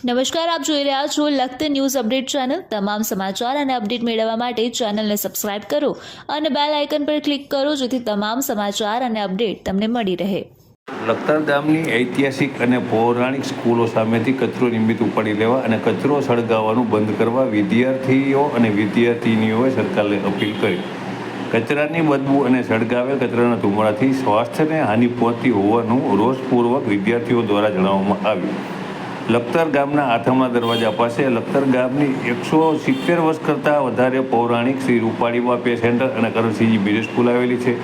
નમસ્કાર, આપ જોઈ રહ્યા છો લખત ન્યૂઝ અપડેટ ચેનલ। તમામ સમાચાર અને અપડેટ મેળવવા માટે ચેનલને સબસ્ક્રાઇબ કરો અને બેલ આઇકન પર ક્લિક કરો જેથી તમામ સમાચાર અને અપડેટ તમને મળી રહે। લખતર ગામની ઐતિહાસિક અને પૌરાણિક સ્કૂલો સામેથી કચરો નિયમિત ઉપાડી લેવા અને કચરો સળગાવવાનું બંધ કરવા વિદ્યાર્થીઓ અને વિદ્યાર્થિનીઓએ સરકારને અપીલ કરી। કચરાની બદબૂ અને સળગાવેલ કચરાના ધુમાડાથી સ્વાસ્થ્યને હાનિ પહોંચતી હોવાનું રોષપૂર્વક વિદ્યાર્થીઓ દ્વારા જણાવવામાં આવ્યું। લખતર ગામના આથમણા દરવાજા પાસે લખતર ગામની 170 વર્ષ કરતાં વધારે પૌરાણિક શ્રી રૂપાળીબા પે સેન્ટર અને કરણસિંહજી મિડલ સ્કૂલ આવેલી છે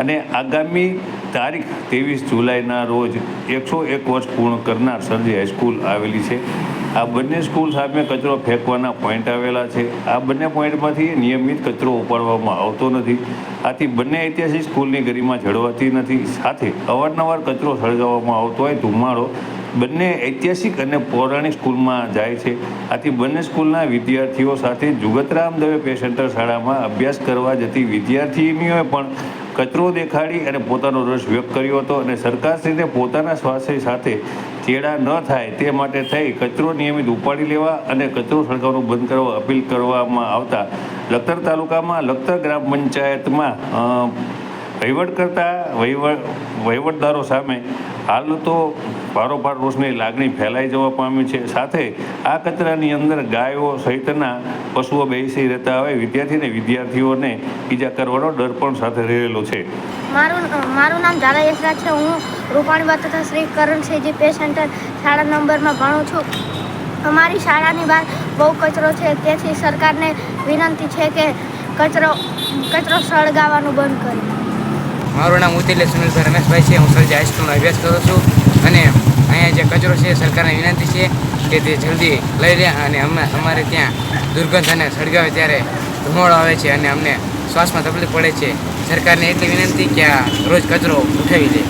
અને આગામી તારીખ 23 જુલાઈના રોજ 101 વર્ષ પૂર્ણ કરનાર સરજી હાઈસ્કૂલ આવેલી છે। આ બંને સ્કૂલ સામે કચરો ફેંકવાના પોઈન્ટ આવેલા છે। આ બંને પોઈન્ટમાંથી નિયમિત કચરો ઉપાડવામાં આવતો નથી, આથી બંને ઐતિહાસિક સ્કૂલની ગરિમા જળવાતી નથી। સાથે અવારનવાર કચરો સળગાવવામાં આવતો હોય ધુમાડો બંને ઐતિહાસિક અને પૌરાણિક સ્કૂલમાં જાય છે, આથી બંને સ્કૂલના વિદ્યાર્થીઓ સાથે જુગતરામ દવે પે સેન્ટર શાળામાં અભ્યાસ કરવા જતી વિદ્યાર્થીનીઓએ પણ કચરો દેખાડી અને પોતાનો રસ વ્યક્ત કર્યો હતો અને સરકારશ્રીને પોતાના સ્વાસ્થ્ય સાથે ચેડા ન થાય તે માટે થઈ કચરો નિયમિત ઉપાડી લેવા અને કચરો સળગાવવાનું બંધ કરવા અપીલ કરવામાં આવતા લખતર તાલુકામાં લખતર ગ્રામ પંચાયતમાં વહીવટદારો સામે હાલ તો ભારોભાર રોષની લાગણી ફેલાઈ જવા પામી છે। સાથે આ કચરાની અંદર ગાયો સહિતના પશુઓ બેસી રહેતા હોય વિદ્યાર્થીઓને ઈજા કરવાનો ડર પણ સાથે રહેલો છે। મારું નામ ઝાલા યશરાજ છે। હું રૂપાણીબા તથા શ્રી કરણસિંહજી પે સેન્ટર શાળા નંબરમાં ભણું છું। અમારી શાળાની બહાર બહુ કચરો છે, તેથી સરકારને વિનંતી છે કે કચરો સળગાવવાનું બંધ કરે। મારું નામ ઉત્તેલે સુનિલભાઈ રમેશભાઈ છે। હું સરજી હાઈસ્કૂલમાં અભ્યાસ કરું છું અને અહીંયા જે કચરો છે સરકારને વિનંતી છે કે તે જલ્દી લઈ લે અને અમારે ત્યાં દુર્ગંધ અને સળગાવે ત્યારે ધુમાડો આવે છે અને અમને શ્વાસમાં તકલીફ પડે છે। સરકારને એટલી વિનંતી કે આ રોજ કચરો ઉઠાવી લે।